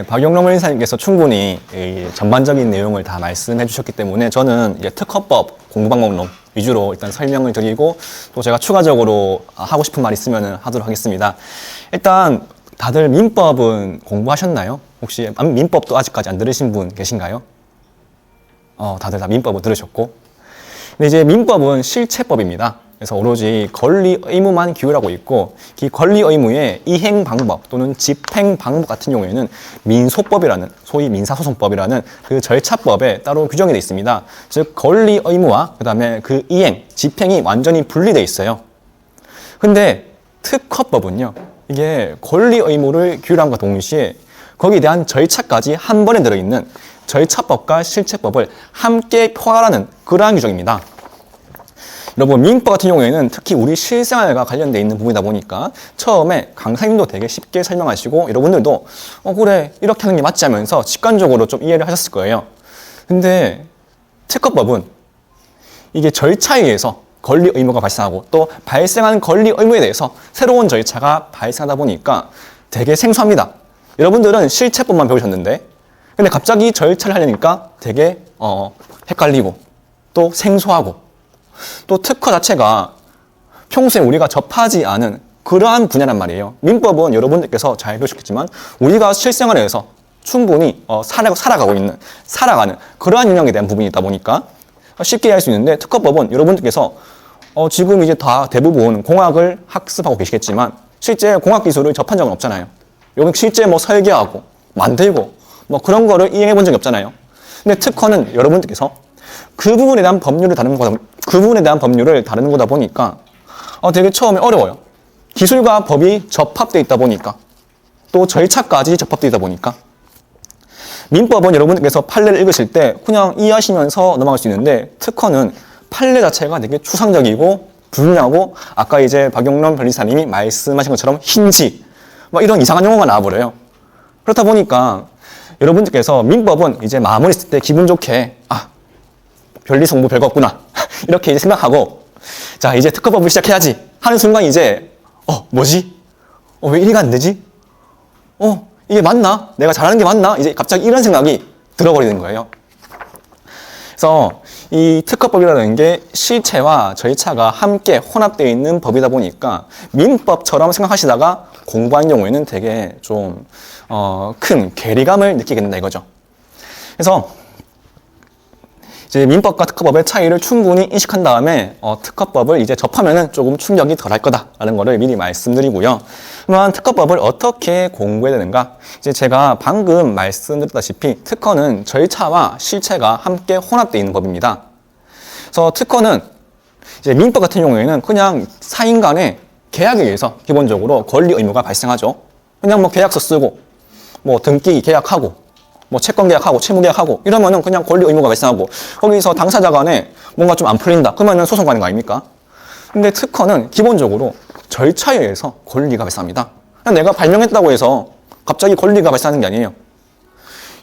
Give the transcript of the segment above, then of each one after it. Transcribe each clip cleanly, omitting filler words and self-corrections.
박영록 변리사님께서 충분히 이 전반적인 내용을 다 말씀해 주셨기 때문에 저는 이제 특허법 공부 방법론 위주로 일단 설명을 드리고 또 제가 추가적으로 하고 싶은 말 있으면 하도록 하겠습니다. 일단 다들 민법은 공부하셨나요? 혹시 민법도 아직까지 안 들으신 분 계신가요? 다들 다 민법은 들으셨고. 근데 이제 민법은 실체법입니다. 그래서 오로지 권리 의무만 규율하고 있고 이 권리 의무의 이행 방법 또는 집행 방법 같은 경우에는 민소법이라는 소위 민사소송법이라는 그 절차법에 따로 규정이 되어 있습니다. 즉 권리 의무와 그다음에 그 이행, 집행이 완전히 분리되어 있어요. 근데 특허법은요. 이게 권리 의무를 규율함과 동시에 거기에 대한 절차까지 한 번에 들어있는 절차법과 실체법을 함께 포괄하는 그러한 규정입니다. 여러분 민법 같은 경우에는 특히 우리 실생활과 관련되어 있는 부분이다 보니까 처음에 강사님도 되게 쉽게 설명하시고 여러분들도 그래 이렇게 하는 게 맞지 하면서 직관적으로 좀 이해를 하셨을 거예요. 근데 특허법은 이게 절차에 의해서 권리 의무가 발생하고 또 발생하는 권리 의무에 대해서 새로운 절차가 발생하다 보니까 되게 생소합니다. 여러분들은 실체법만 배우셨는데 근데 갑자기 절차를 하려니까 되게 헷갈리고 또 생소하고 또 특허 자체가 평소에 우리가 접하지 않은 그러한 분야란 말이에요. 민법은 여러분들께서 잘 배우셨겠지만 우리가 실생활에서 충분히 살아가는 그러한 영역에 대한 부분이 있다 보니까 쉽게 이해할 수 있는데 특허법은 여러분들께서 지금 이제 다 대부분 공학을 학습하고 계시겠지만 실제 공학 기술을 접한 적은 없잖아요. 여러분 실제 설계하고 만들고 그런 거를 이행해 본 적이 없잖아요. 근데 특허는 여러분들께서 그 부분에 대한 법률을 다루는 거다 보니까 되게 처음에 어려워요. 기술과 법이 접합되어 있다 보니까 또 절차까지 접합되어 있다 보니까 민법은 여러분들께서 판례를 읽으실 때 그냥 이해하시면서 넘어갈 수 있는데 특허는 판례 자체가 되게 추상적이고 불리하고 아까 이제 박영록 변리사님이 말씀하신 것처럼 힌지 이런 이상한 용어가 나와버려요. 그렇다 보니까 여러분들께서 민법은 이제 마무리 했을 때 기분 좋게 변리소 공부 별거 없구나 이렇게 이제 생각하고 자 이제 특허법을 시작해야지 하는 순간 이제 뭐지? 왜 이리가 안 되지? 이게 맞나? 내가 잘하는 게 맞나? 이제 갑자기 이런 생각이 들어버리는 거예요. 그래서 이 특허법이라는 게 실체와 절차가 함께 혼합되어 있는 법이다 보니까 민법처럼 생각하시다가 공부한 경우에는 되게 좀 큰 괴리감을 느끼게 된다 이거죠. 그래서 이제 민법과 특허법의 차이를 충분히 인식한 다음에 특허법을 이제 접하면은 조금 충격이 덜할 거다라는 거를 미리 말씀드리고요. 그러면 특허법을 어떻게 공부해야 되는가? 이제 제가 방금 말씀드렸다시피 특허는 절차와 실체가 함께 혼합되어 있는 법입니다. 그래서 특허는 이제 민법 같은 경우에는 그냥 사인 간의 계약에 의해서 기본적으로 권리 의무가 발생하죠. 그냥 계약서 쓰고 등기 계약하고 채권 계약하고 채무 계약하고 이러면은 그냥 권리 의무가 발생하고 거기서 당사자 간에 뭔가 좀 안 풀린다 그러면은 소송 가는 거 아닙니까? 근데 특허는 기본적으로 절차에 의해서 권리가 발생합니다. 그냥 내가 발명했다고 해서 갑자기 권리가 발생하는 게 아니에요.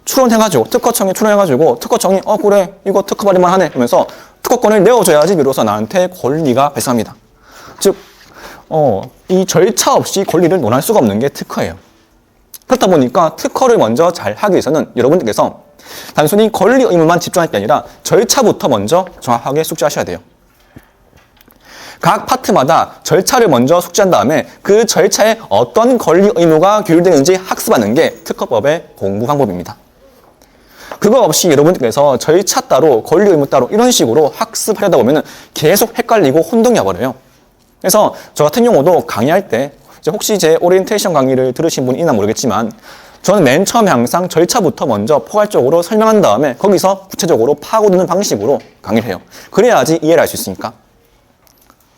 출원해가지고 특허청에 출원해가지고 특허청이 그래 이거 특허 발의만 하네 그러면서 특허권을 내어줘야지 비로소 나한테 권리가 발생합니다. 즉 이 절차 없이 권리를 논할 수가 없는 게 특허예요. 그렇다 보니까 특허를 먼저 잘 하기 위해서는 여러분들께서 단순히 권리 의무만 집중할 게 아니라 절차부터 먼저 정확하게 숙지하셔야 돼요. 각 파트마다 절차를 먼저 숙지한 다음에 그 절차에 어떤 권리 의무가 규율되는지 학습하는 게 특허법의 공부 방법입니다. 그거 없이 여러분들께서 절차 따로 권리 의무 따로 이런 식으로 학습하려다 보면 계속 헷갈리고 혼동이 와버려요. 그래서 저 같은 경우도 강의할 때 혹시 제 오리엔테이션 강의를 들으신 분이 있나 모르겠지만 저는 맨 처음에 항상 절차부터 먼저 포괄적으로 설명한 다음에 거기서 구체적으로 파고드는 방식으로 강의를 해요. 그래야지 이해를 할 수 있으니까.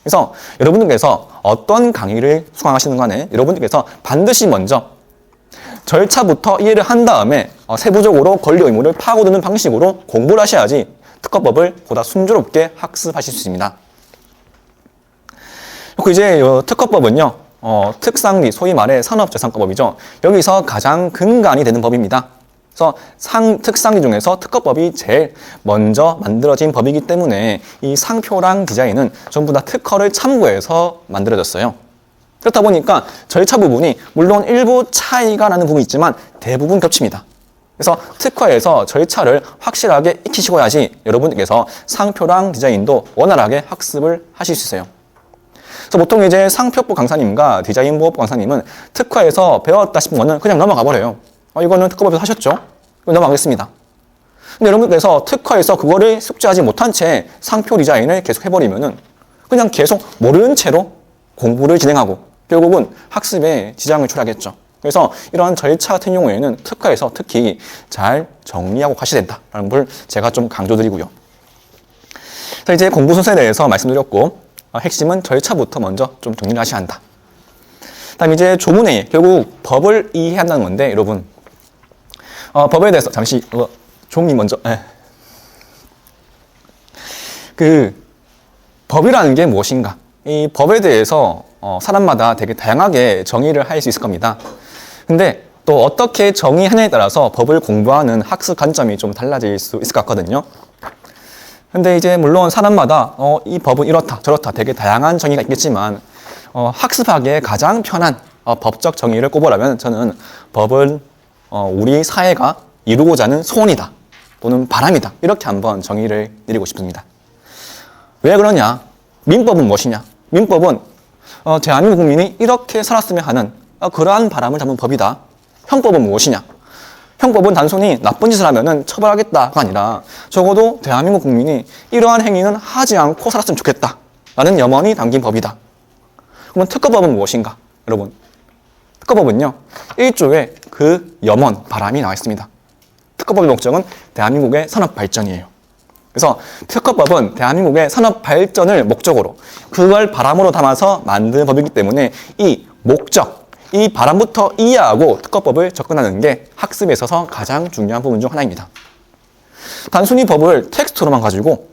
그래서 여러분들께서 어떤 강의를 수강하시는 간에 여러분들께서 반드시 먼저 절차부터 이해를 한 다음에 세부적으로 권리 의무를 파고드는 방식으로 공부를 하셔야지 특허법을 보다 순조롭게 학습하실 수 있습니다. 그리고 이제 특허법은요. 특상비, 소위 말해 산업재산권법이죠. 여기서 가장 근간이 되는 법입니다. 그래서 특상비 중에서 특허법이 제일 먼저 만들어진 법이기 때문에 이 상표랑 디자인은 전부 다 특허를 참고해서 만들어졌어요. 그렇다 보니까 절차 부분이 물론 일부 차이가 나는 부분이 있지만 대부분 겹칩니다. 그래서 특허에서 절차를 확실하게 익히시고야지 여러분께서 상표랑 디자인도 원활하게 학습을 하실 수 있어요. 그래서 보통 이제 상표법 강사님과 디자인보호법 강사님은 특허에서 배웠다 싶은 거는 그냥 넘어가 버려요. 이거는 특허법에서 하셨죠? 이거 넘어가겠습니다. 근데 여러분께서 특허에서 그거를 숙지하지 못한 채 상표 디자인을 계속 해버리면은 그냥 계속 모르는 채로 공부를 진행하고 결국은 학습에 지장을 초래하겠죠. 그래서 이런 절차 같은 경우에는 특허에서 특히 잘 정리하고 가셔야 된다라는 걸 제가 좀 강조드리고요. 자, 이제 공부 순서에 대해서 말씀드렸고 핵심은 절차부터 먼저 좀 정리를 하셔야 한다. 다음 이제 조문회의, 결국 법을 이해한다는 건데 여러분 법에 대해서 잠시 종이 먼저 그 법이라는 게 무엇인가? 이 법에 대해서 사람마다 되게 다양하게 정의를 할 수 있을 겁니다. 근데 또 어떻게 정의하냐에 따라서 법을 공부하는 학습 관점이 좀 달라질 수 있을 것 같거든요. 근데 이제 물론 사람마다 이 법은 이렇다 저렇다 되게 다양한 정의가 있겠지만 학습하기에 가장 편한 법적 정의를 꼽으라면 저는 법은 우리 사회가 이루고자 하는 소원이다 또는 바람이다 이렇게 한번 정의를 내리고 싶습니다. 왜 그러냐? 민법은 무엇이냐? 민법은 대한민국 국민이 이렇게 살았으면 하는 그러한 바람을 담은 법이다. 형법은 무엇이냐? 형법은 단순히 나쁜 짓을 하면은 처벌하겠다가 아니라 적어도 대한민국 국민이 이러한 행위는 하지 않고 살았으면 좋겠다 라는 염원이 담긴 법이다. 그러면 특허법은 무엇인가? 여러분, 특허법은요 1조에 그 염원, 바람이 나와 있습니다. 특허법의 목적은 대한민국의 산업 발전이에요. 그래서 특허법은 대한민국의 산업 발전을 목적으로 그걸 바람으로 담아서 만든 법이기 때문에 이 목적, 이 바람부터 이해하고 특허법을 접근하는 게 학습에 있어서 가장 중요한 부분 중 하나입니다. 단순히 법을 텍스트로만 가지고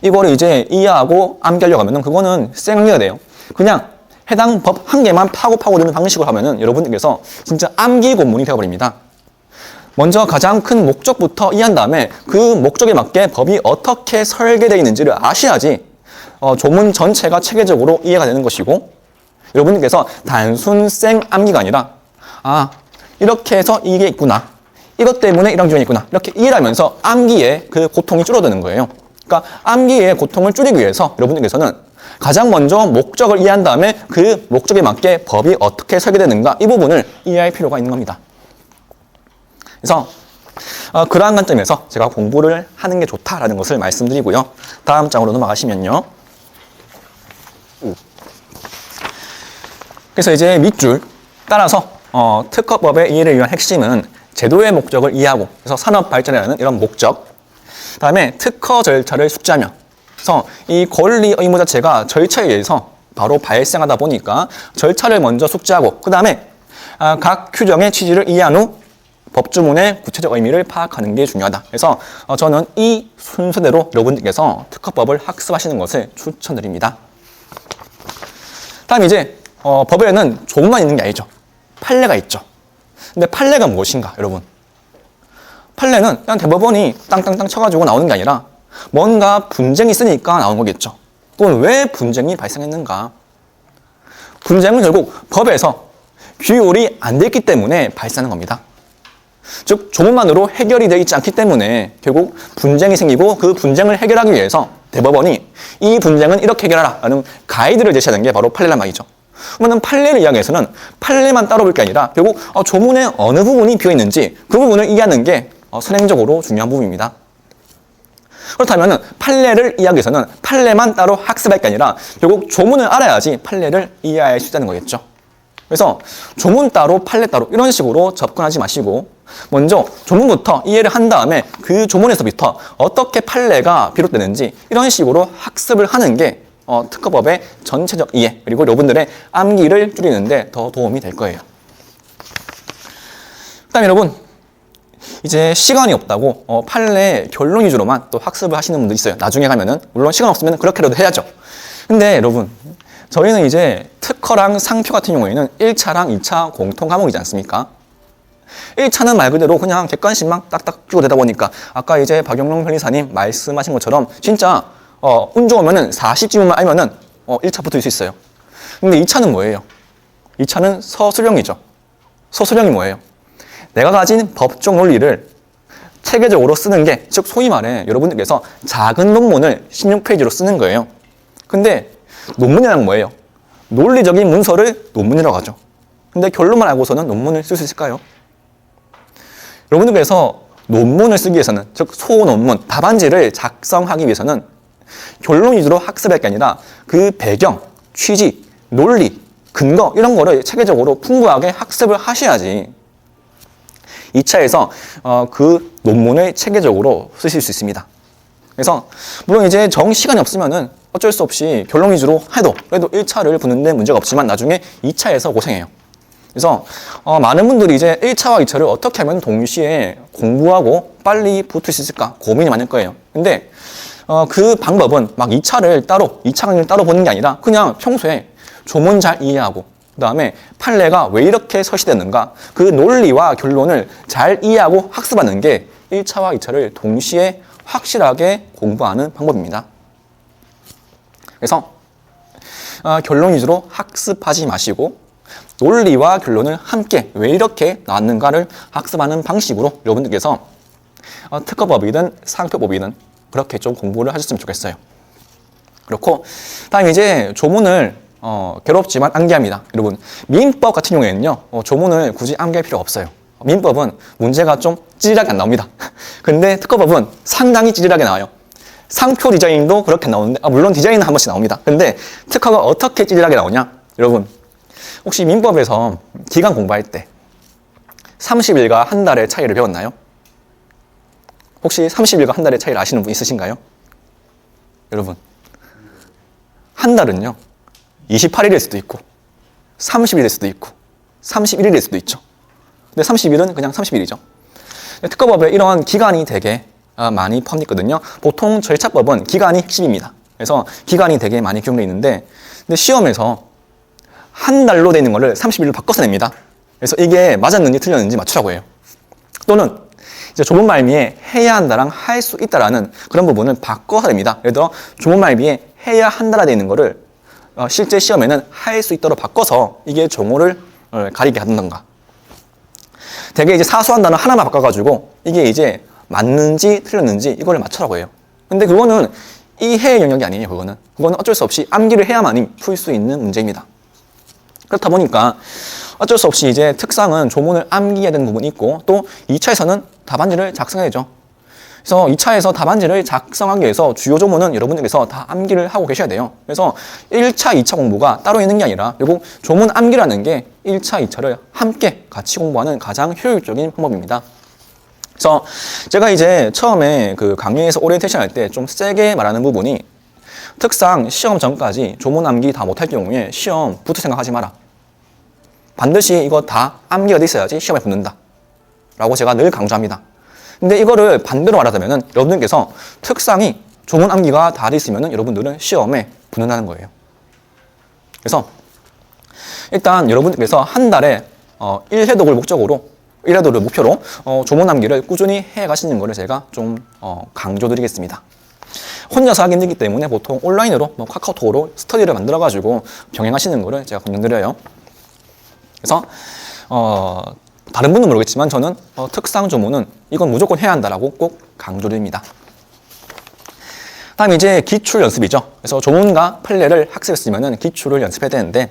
이거를 이제 이해하고 암기하려고 하면은 그거는 쌩이가 돼요. 그냥 해당 법 한 개만 파고 듣는 방식으로 하면은 여러분들께서 진짜 암기 고문이 되어버립니다. 먼저 가장 큰 목적부터 이해한 다음에 그 목적에 맞게 법이 어떻게 설계되어 있는지를 아셔야지 조문 전체가 체계적으로 이해가 되는 것이고 여러분들께서 단순 생 암기가 아니라 이렇게 해서 이게 있구나 이것 때문에 이런 기준이 있구나 이렇게 이해를 하면서 암기의 그 고통이 줄어드는 거예요. 그러니까 암기의 고통을 줄이기 위해서 여러분들께서는 가장 먼저 목적을 이해한 다음에 그 목적에 맞게 법이 어떻게 설계되는가 이 부분을 이해할 필요가 있는 겁니다. 그래서 그러한 관점에서 제가 공부를 하는 게 좋다라는 것을 말씀드리고요. 다음 장으로 넘어가시면요. 그래서 이제 밑줄 따라서 특허법의 이해를 위한 핵심은 제도의 목적을 이해하고 그래서 산업 발전이라는 이런 목적 다음에 특허 절차를 숙지하며 그래서 이 권리 의무 자체가 절차에 의해서 바로 발생하다 보니까 절차를 먼저 숙지하고 그 다음에 각 규정의 취지를 이해한 후 법주문의 구체적 의미를 파악하는 게 중요하다. 그래서 저는 이 순서대로 여러분들께서 특허법을 학습하시는 것을 추천드립니다. 다음 이제 법에는 조문만 있는 게 아니죠. 판례가 있죠. 근데 판례가 무엇인가 여러분? 판례는 그냥 대법원이 땅땅땅 쳐가지고 나오는 게 아니라 뭔가 분쟁이 있으니까 나오는 거겠죠. 또는 왜 분쟁이 발생했는가? 분쟁은 결국 법에서 규율이 안 됐기 때문에 발생하는 겁니다. 즉 조문만으로 해결이 되어 있지 않기 때문에 결국 분쟁이 생기고 그 분쟁을 해결하기 위해서 대법원이 이 분쟁은 이렇게 해결하라 라는 가이드를 제시하는 게 바로 판례란 말이죠. 그러면 판례를 이야기해서는 판례만 따로 볼 게 아니라 결국 조문의 어느 부분이 비어있는지 그 부분을 이해하는 게 선행적으로 중요한 부분입니다. 그렇다면 판례를 이해하기 위해서는 판례만 따로 학습할 게 아니라 결국 조문을 알아야지 판례를 이해할 수 있다는 거겠죠. 그래서 조문 따로 판례 따로 이런 식으로 접근하지 마시고 먼저 조문부터 이해를 한 다음에 그 조문에서부터 어떻게 판례가 비롯되는지 이런 식으로 학습을 하는 게 특허법의 전체적 이해 그리고 여러분들의 암기를 줄이는데 더 도움이 될 거예요. 그다음에 여러분 이제 시간이 없다고 판례 결론 위주로만 또 학습을 하시는 분도 있어요. 나중에 가면은 물론 시간 없으면 그렇게라도 해야죠. 근데 여러분 저희는 이제 특허랑 상표 같은 경우에는 1차랑 2차 공통 과목이지 않습니까? 1차는 말 그대로 그냥 객관식만 딱딱 끼고 되다 보니까 아까 이제 박영롱 변리사님 말씀하신 것처럼 진짜 운 좋으면은 40지문만 알면은 1차 붙을 수 있어요. 근데 2차는 뭐예요? 2차는 서술형이죠. 서술형이 뭐예요? 내가 가진 법적 논리를 체계적으로 쓰는 게, 즉 소위 말해 여러분들께서 작은 논문을 16페이지로 쓰는 거예요. 근데 논문이란 뭐예요? 논리적인 문서를 논문이라고 하죠. 근데 결론만 알고서는 논문을 쓸 수 있을까요? 여러분들께서 논문을 쓰기 위해서는, 즉 소논문, 답안지를 작성하기 위해서는 결론 위주로 학습할 게 아니라 그 배경, 취지, 논리, 근거 이런 거를 체계적으로 풍부하게 학습을 하셔야지 2차에서 그 논문을 체계적으로 쓰실 수 있습니다. 그래서 물론 이제 정 시간이 없으면은 어쩔 수 없이 결론 위주로 해도 그래도 1차를 붙는데 문제가 없지만 나중에 2차에서 고생해요. 그래서 많은 분들이 이제 1차와 2차를 어떻게 하면 동시에 공부하고 빨리 붙을 수 있을까 고민이 많을 거예요. 근데 그 방법은 막 2차 강의를 따로 보는 게 아니라 그냥 평소에 조문 잘 이해하고 그 다음에 판례가 왜 이렇게 설치됐는가 그 논리와 결론을 잘 이해하고 학습하는 게 1차와 2차를 동시에 확실하게 공부하는 방법입니다. 그래서 결론 위주로 학습하지 마시고 논리와 결론을 함께 왜 이렇게 나왔는가를 학습하는 방식으로 여러분들께서 특허법이든 상표법이든 그렇게 좀 공부를 하셨으면 좋겠어요. 그렇고 다음 이제 조문을 괴롭지만 암기합니다. 여러분 민법 같은 경우에는요 조문을 굳이 암기할 필요 없어요. 민법은 문제가 좀 찌질하게 안 나옵니다. 근데 특허법은 상당히 찌질하게 나와요. 상표 디자인도 그렇게 나오는데 물론 디자인은 한 번씩 나옵니다. 근데 특허가 어떻게 찌질하게 나오냐? 여러분 혹시 민법에서 기간 공부할 때 30일과 한 달의 차이를 배웠나요? 혹시 30일과 한 달의 차이를 아시는 분 있으신가요? 여러분 한 달은요 28일일 수도 있고 30일일 수도 있고 31일일 수도 있죠. 근데 30일은 그냥 30일이죠. 특허법에 이런 기간이 되게 많이 포함되어 있거든요. 보통 절차법은 기간이 핵심입니다. 그래서 기간이 되게 많이 기록되어 있는데 근데 시험에서 한 달로 되는 거를 30일로 바꿔서 냅니다. 그래서 이게 맞았는지 틀렸는지 맞추라고 해요. 또는 이제 조문 말미에 해야 한다랑 할 수 있다라는 그런 부분을 바꿔서 냅니다. 예를 들어 조문 말미에 해야 한다라 되어 있는 거를 실제 시험에는 할 수 있도록 바꿔서 이게 종호를 가리게 한던가. 되게 이제 사소한 단어 하나만 바꿔가지고 이게 이제 맞는지 틀렸는지 이걸 맞추라고 해요. 근데 그거는 이 해의 영역이 아니에요. 그거는 어쩔 수 없이 암기를 해야만이 풀 수 있는 문제입니다. 그렇다 보니까 어쩔 수 없이 이제 특상은 조문을 암기해야 되는 부분이 있고 또 2차에서는 답안지를 작성해야죠. 그래서 2차에서 답안지를 작성하기 위해서 주요 조문은 여러분들께서 다 암기를 하고 계셔야 돼요. 그래서 1차, 2차 공부가 따로 있는 게 아니라 결국 조문 암기라는 게 1차, 2차를 함께 같이 공부하는 가장 효율적인 방법입니다. 그래서 제가 이제 처음에 그 강의에서 오리엔테이션 할 때 좀 세게 말하는 부분이 특상 시험 전까지 조문 암기 다 못할 경우에 시험 붙을 생각하지 마라. 반드시 이거 다 암기가 돼 있어야지 시험에 붙는다. 라고 제가 늘 강조합니다. 근데 이거를 반대로 말하자면은 여러분들께서 특상이 조문 암기가 다 돼 있으면은 여러분들은 시험에 붙는다는 거예요. 그래서 일단 여러분들께서 한 달에 1회독을 목표로 조문 암기를 꾸준히 해 가시는 거를 제가 좀 강조드리겠습니다. 혼자서 하기 힘들기 때문에 보통 온라인으로 카카오톡으로 스터디를 만들어 가지고 병행하시는 거를 제가 권장드려요. 그래서 다른 분은 모르겠지만 저는 특상 조문은 이건 무조건 해야 한다라고 꼭 강조드립니다. 다음 이제 기출 연습이죠. 그래서 조문과 판례를 학습했으면 기출을 연습해야 되는데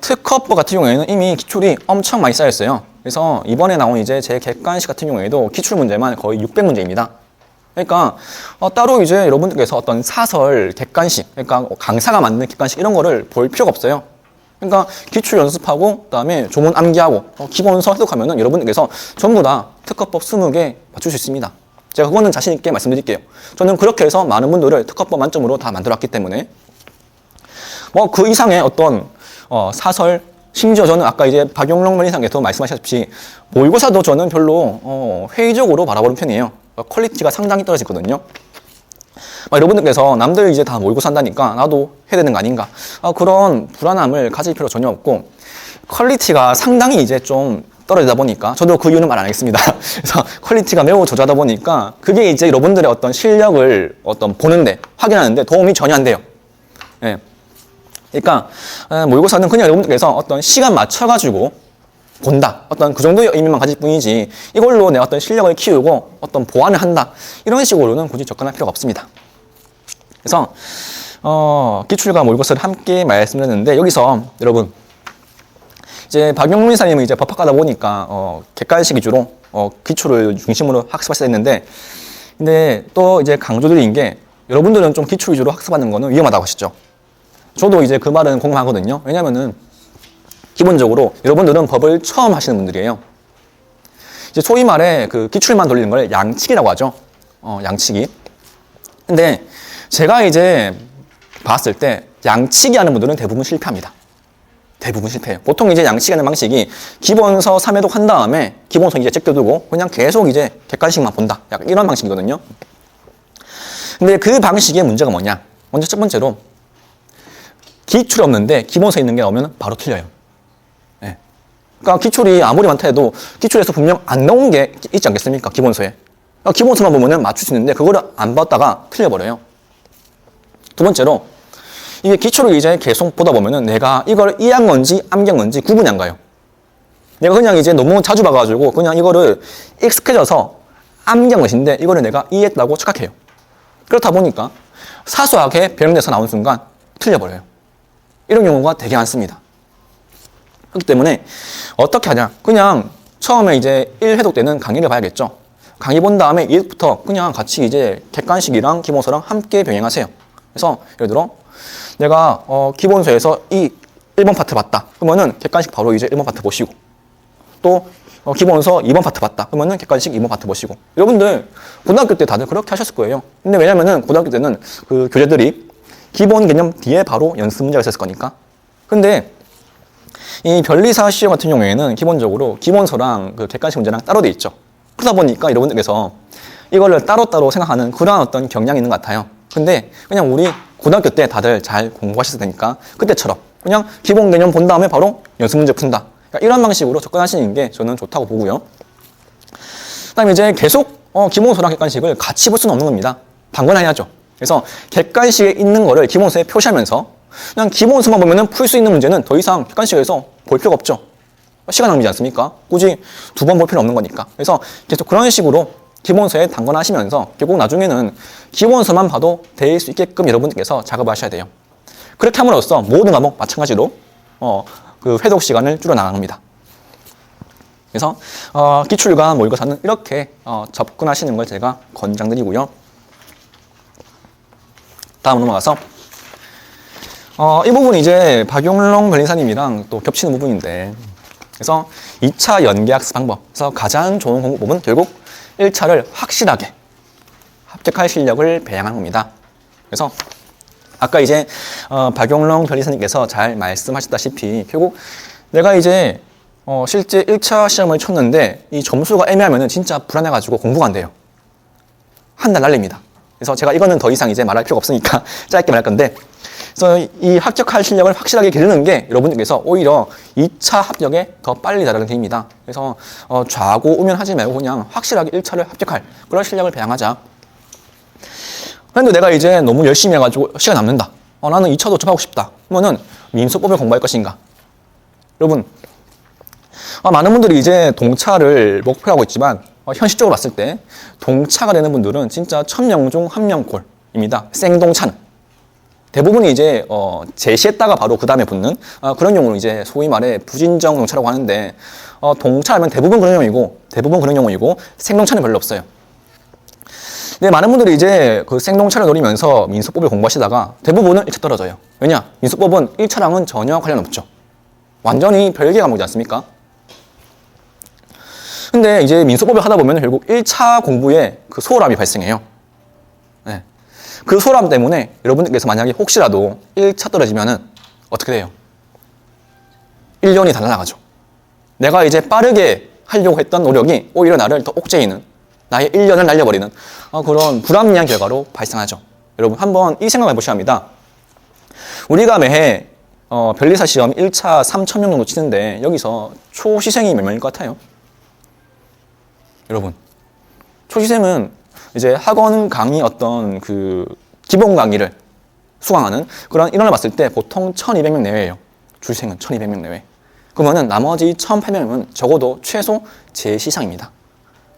특허법 같은 경우에는 이미 기출이 엄청 많이 쌓였어요. 그래서 이번에 나온 이제 제 객관식 같은 경우에도 기출 문제만 거의 600문제입니다. 그러니까 따로 이제 여러분들께서 어떤 사설 객관식, 그러니까 강사가 만든 객관식 이런 거를 볼 필요가 없어요. 그러니까 기출 연습하고 그다음에 조문 암기하고 기본서 해석하면은 여러분들께서 전부 다 특허법 20개 맞출 수 있습니다. 제가 그거는 자신 있게 말씀드릴게요. 저는 그렇게 해서 많은 분들을 특허법 만점으로 다 만들었기 때문에 그 이상의 어떤 사설, 심지어 저는 아까 이제 박용록 변호사님께서 말씀하셨듯이 모의고사도 저는 별로 회의적으로 바라보는 편이에요. 퀄리티가 상당히 떨어지거든요. 여러분들께서 남들 이제 다 모의고사 한다니까 나도 해야 되는 거 아닌가 그런 불안함을 가질 필요 전혀 없고 퀄리티가 상당히 이제 좀 떨어지다 보니까 저도 그 이유는 말 안 하겠습니다. 그래서 퀄리티가 매우 저조하다 보니까 그게 이제 여러분들의 어떤 실력을 보는데 확인하는데 도움이 전혀 안 돼요. 예. 그러니까 모의고사는 그냥 여러분들께서 어떤 시간 맞춰가지고 본다. 어떤 그 정도의 의미만 가질 뿐이지 이걸로 내 어떤 실력을 키우고 어떤 보완을 한다. 이런 식으로는 굳이 접근할 필요가 없습니다. 그래서 기출과 모의고사를 함께 말씀드렸는데 여기서 여러분 이제 박용문 이사님은 이제 법학가다 보니까 객관식 위주로 기출을 중심으로 학습하셔야 했는데 근데 또 이제 강조드린 게 여러분들은 좀 기출 위주로 학습하는 거는 위험하다고 하시죠. 저도 이제 그 말은 공감하거든요. 왜냐면은 기본적으로 여러분들은 법을 처음 하시는 분들이에요. 이제 소위 말해 그 기출만 돌리는 걸 양치기라고 하죠. 양치기. 근데 제가 이제 봤을 때 양치기 하는 분들은 대부분 실패합니다. 대부분 실패해요. 보통 이제 양치기 하는 방식이 기본서 3회독 한 다음에 기본서 이제 제껴두고 그냥 계속 이제 객관식만 본다. 약간 이런 방식이거든요. 근데 그 방식의 문제가 뭐냐? 먼저 첫 번째로 기출이 없는데 기본서에 있는 게 나오면 바로 틀려요. 네. 그러니까 기출이 아무리 많다 해도 기출에서 분명 안 나온 게 있지 않겠습니까? 기본서에. 그러니까 기본서만 보면은 맞출 수 있는데 그거를 안 봤다가 틀려버려요. 두 번째로 이게 기출을 이제 계속 보다 보면은 내가 이걸 이해한 건지 암기한 건지 구분이 안 가요. 내가 그냥 이제 너무 자주 봐가지고 그냥 이거를 익숙해져서 암기한 것인데 이거를 내가 이해했다고 착각해요. 그렇다 보니까 사소하게 변형돼서 나온 순간 틀려버려요. 이런 경우가 되게 많습니다. 그렇기 때문에 어떻게 하냐? 그냥 처음에 이제 1회독 때는 강의를 봐야겠죠. 강의 본 다음에 2회부터 그냥 같이 이제 객관식이랑 기본서랑 함께 병행하세요. 그래서 예를 들어 내가 기본서에서 이 1번 파트 봤다. 그러면은 객관식 바로 이제 1번 파트 보시고 또 기본서 2번 파트 봤다. 그러면은 객관식 2번 파트 보시고 여러분들 고등학교 때 다들 그렇게 하셨을 거예요. 근데 왜냐면은 고등학교 때는 그 교재들이 기본 개념 뒤에 바로 연습 문제가 있었을 거니까. 근데 이 변리사 시험 같은 경우에는 기본적으로 기본서랑 그 객관식 문제랑 따로 돼 있죠. 그러다 보니까 여러분들께서 이거를 따로따로 생각하는 그러한 어떤 경향이 있는 것 같아요. 근데 그냥 우리 고등학교 때 다들 잘 공부하셨을 테니까 그때처럼 그냥 기본 개념 본 다음에 바로 연습 문제 푼다. 그러니까 이런 방식으로 접근하시는 게 저는 좋다고 보고요. 그다음에 이제 계속 기본서랑 객관식을 같이 볼 수는 없는 겁니다. 방관해야죠. 그래서 객관식에 있는 거를 기본서에 표시하면서 그냥 기본서만 보면은 풀 수 있는 문제는 더 이상 객관식에서 볼 필요가 없죠. 시간 낭비지 않습니까? 굳이 두 번 볼 필요 없는 거니까. 그래서 계속 그런 식으로 기본서에 단권하시면서 결국 나중에는 기본서만 봐도 될 수 있게끔 여러분들께서 작업을 하셔야 돼요. 그렇게 함으로써 모든 과목 마찬가지로 그 회독 시간을 줄여 나갑니다. 그래서 기출과 모의고사는 이렇게 접근하시는 걸 제가 권장드리고요. 다음 넘어가서 이 부분이 이제 박용롱 변리사님이랑 또 겹치는 부분인데 그래서 2차 연계학습 방법. 그래서 가장 좋은 공부법은 결국 1차를 확실하게 합격할 실력을 배양하는 겁니다. 그래서 아까 이제 박용롱 변리사님께서 잘 말씀하셨다시피 결국 내가 이제 실제 1차 시험을 쳤는데 이 점수가 애매하면 진짜 불안해가지고 공부가 안 돼요. 한 달 날립니다. 그래서 제가 이거는 더 이상 이제 말할 필요가 없으니까 짧게 말할 건데 그래서 이 합격할 실력을 확실하게 기르는 게 여러분들께서 오히려 2차 합격에 더 빨리 다루는 길입니다. 그래서 좌고 우면하지 말고 그냥 확실하게 1차를 합격할 그런 실력을 배양하자. 그런데 내가 이제 너무 열심히 해가지고 시간 남는다. 나는 2차도 접하고 싶다. 그러면은 민수법을 공부할 것인가? 여러분 많은 분들이 이제 동차를 목표로 하고 있지만 현실적으로 봤을 때 동차가 되는 분들은 진짜 1000명 중 1명꼴입니다. 생동차는. 대부분이 이제 제시했다가 바로 그 다음에 붙는 그런 경우는 이제 소위 말해 부진정 동차라고 하는데 동차하면 대부분 그런 경우이고 생동차는 별로 없어요. 근데 많은 분들이 이제 그 생동차를 노리면서 민수법을 공부하시다가 대부분은 1차 떨어져요. 왜냐? 민수법은 1차랑은 전혀 관련 없죠. 완전히 별개 과목이지 않습니까? 근데 이제 민수법을 하다 보면 결국 1차 공부에 그 소홀함이 발생해요. 네. 그 소홀함 때문에 여러분들께서 만약에 혹시라도 1차 떨어지면은 어떻게 돼요? 1년이 다 날아가죠. 내가 이제 빠르게 하려고 했던 노력이 오히려 나를 더 옥죄이는 나의 1년을 날려버리는 그런 불합리한 결과로 발생하죠. 여러분 한번 이 생각을 해보셔야 합니다. 우리가 매해 변리사 시험 1차 3,000명 정도 치는데 여기서 초시생이 몇 명일 것 같아요? 여러분 초시생은 이제 학원 강의 어떤 그 기본 강의를 수강하는 그런 인원을 봤을 때 보통 1200명 내외예요. 주생은 1200명 내외. 그러면은 나머지 1800명은 적어도 최소 제시 이상입니다.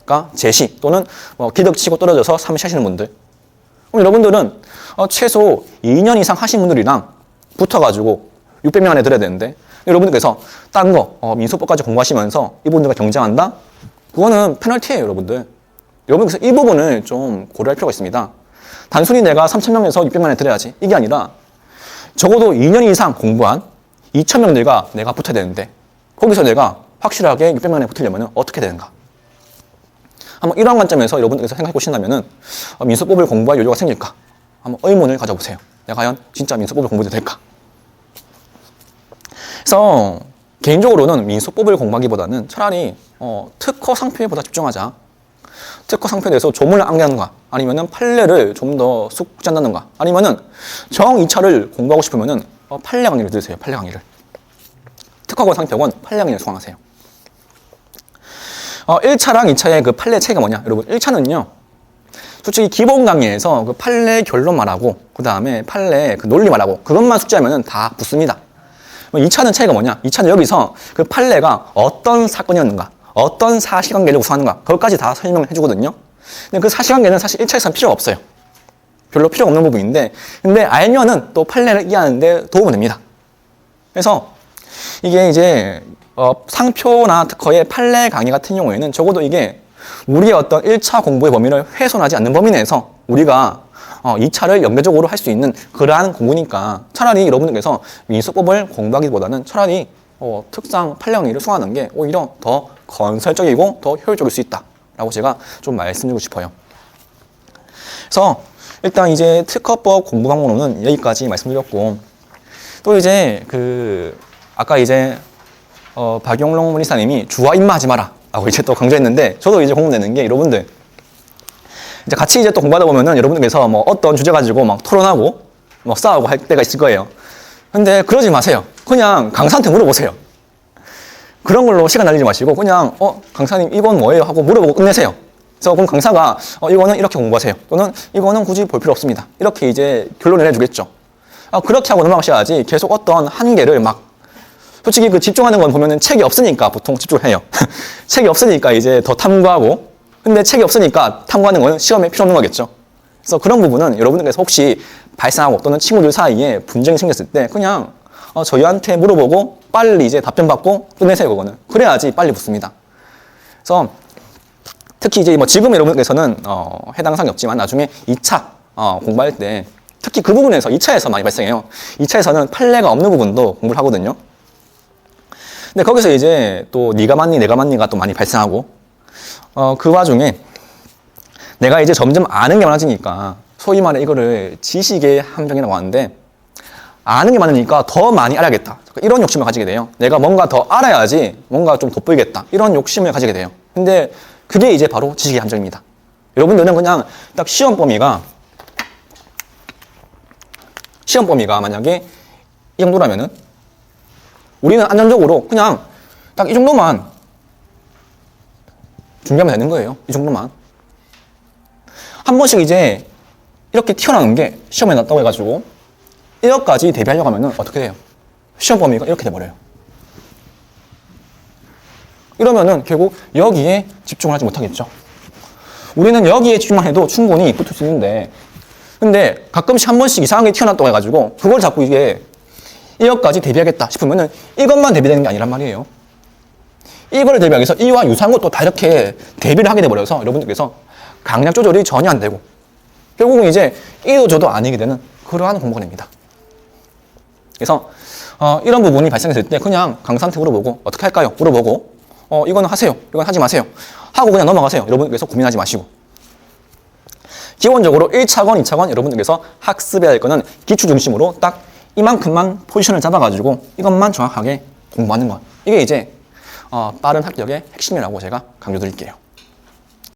그러니까 제시 또는 뭐 기덕치고 떨어져서 삼시 하시는 분들. 그럼 여러분들은 최소 2년 이상 하신 분들이랑 붙어가지고 600명 안에 들어야 되는데 여러분들께서 딴 거 민소법까지 공부하시면서 이분들과 경쟁한다? 그거는 페널티예요, 여러분들. 여러분께서 이 부분을 좀 고려할 필요가 있습니다. 단순히 내가 3,000명에서 600만 원에 들어야지 이게 아니라 적어도 2년 이상 공부한 2,000명들과 내가 붙어야 되는데 거기서 내가 확실하게 600만 원에 붙으려면 어떻게 되는가? 한번 이러한 관점에서 여러분들께서 생각해 보신다면 민소법을 공부할 여유가 생길까? 한번 의문을 가져보세요. 내가 과연 진짜 민소법을 공부해도 될까? 그래서 개인적으로는 민소법을 공부하기보다는 차라리 특허 상표에보다 집중하자. 특허 상표에 대해서 조문을 암기하는가, 아니면은 판례를 좀 더 숙지한다는가, 아니면은 정 2차를 공부하고 싶으면은 판례 강의를 들으세요. 판례 강의를. 특허권 상표권 판례 강의를 수강하세요. 1차랑 2차의 그 판례 차이가 뭐냐? 여러분, 1차는요. 솔직히 기본 강의에서 그 판례 결론 말하고 그 다음에 판례 그 논리 말하고 그것만 숙지하면은 다 붙습니다. 2차는 차이가 뭐냐? 2차는 여기서 그 판례가 어떤 사건이었는가, 어떤 사실관계를 구성하는가, 그것까지 다 설명을 해주거든요. 근데 그 사실관계는 사실 1차에서는 필요가 없어요. 별로 필요가 없는 부분인데, 근데 알면은 또 판례를 이해하는데 도움이 됩니다. 그래서 이게 이제 상표나 특허의 판례 강의 같은 경우에는 적어도 이게 우리의 어떤 1차 공부의 범위를 훼손하지 않는 범위 내에서 우리가 2차를 연계적으로 할 수 있는 그러한 공부니까 차라리 여러분들께서 민소법을 공부하기보다는 차라리 특상 판례 강의를 수강하는 게 오히려 더 건설적이고 더 효율적일 수 있다라고 제가 좀 말씀드리고 싶어요. 그래서 일단 이제 특허법 공부 방법론은 여기까지 말씀드렸고, 또 이제 아까 이제 박용롱 문의사님이 주와 임마하지 마라 라고 이제 또 강조했는데, 저도 이제 공부되는 게 여러분들 이제 같이 이제 또 공부하다 보면은 여러분들께서 뭐 어떤 주제 가지고 막 토론하고 막 싸우고 할 때가 있을 거예요. 근데 그러지 마세요. 그냥 강사한테 물어보세요. 그런 걸로 시간 날리지 마시고 그냥 강사님 이건 뭐예요? 하고 물어보고 끝내세요. 그래서 그럼 강사가 이거는 이렇게 공부하세요. 또는 이거는 굳이 볼 필요 없습니다. 이렇게 이제 결론을 해주겠죠. 그렇게 하고 넘어가셔야지 계속 어떤 한계를 막, 솔직히 그 집중하는 건 보면은 책이 없으니까 보통 집중해요. 책이 없으니까 이제 더 탐구하고, 근데 책이 없으니까 탐구하는 건 시험에 필요 없는 거겠죠. 그래서 그런 부분은 여러분들께서 혹시 발생하고 또는 친구들 사이에 분쟁이 생겼을 때 그냥 저희한테 물어보고 빨리 이제 답변 받고 끝내세요, 그거는. 그래야지 빨리 붙습니다. 그래서 특히 이제 뭐 지금 여러분께서는 해당 사항이 없지만 나중에 2차 공부할 때 특히 그 부분에서 2차에서 많이 발생해요. 2차에서는 판례가 없는 부분도 공부를 하거든요. 근데 거기서 이제 또 네가 맞니 내가 맞니가 또 많이 발생하고, 그 와중에 내가 이제 점점 아는 게 많아지니까 소위 말해 이거를 지식의 함정이라고 하는데, 아는 게 많으니까 더 많이 알아야겠다, 이런 욕심을 가지게 돼요. 내가 뭔가 더 알아야지 뭔가 좀 돋보이겠다, 이런 욕심을 가지게 돼요. 근데 그게 이제 바로 지식의 함정입니다. 여러분들은 그냥 딱 시험 범위가 만약에 이 정도라면은 우리는 안전적으로 그냥 딱 이 정도만 준비하면 되는 거예요. 이 정도만. 한 번씩 이제 이렇게 튀어나오는 게 시험에 났다고 해가지고 1억까지 대비하려고 하면 어떻게 돼요? 시험 범위가 이렇게 돼버려요. 이러면은 결국 여기에 집중을 하지 못하겠죠. 우리는 여기에 집중만 해도 충분히 붙을 수 있는데, 근데 가끔씩 한 번씩 이상하게 튀어나왔다고 해가지고 그걸 자꾸 이게 1억까지 대비하겠다 싶으면은 이것만 대비되는 게 아니란 말이에요. 이거를 대비하기 위해서 이와 유사한 것도 다 이렇게 대비를 하게 돼버려서 여러분들께서 강약 조절이 전혀 안 되고 결국은 이제 이도 저도 아니게 되는 그러한 공부가 됩니다. 그래서 이런 부분이 발생했을 때 그냥 강사한테 물어보고 어떻게 할까요? 물어보고 이거는 하세요, 이건 하지 마세요 하고 그냥 넘어가세요. 여러분들께서 고민하지 마시고. 기본적으로 1차건, 2차건 여러분들께서 학습해야 할 거는 기초 중심으로 딱 이만큼만 포지션을 잡아가지고 이것만 정확하게 공부하는 것. 이게 이제 빠른 합격의 핵심이라고 제가 강조드릴게요.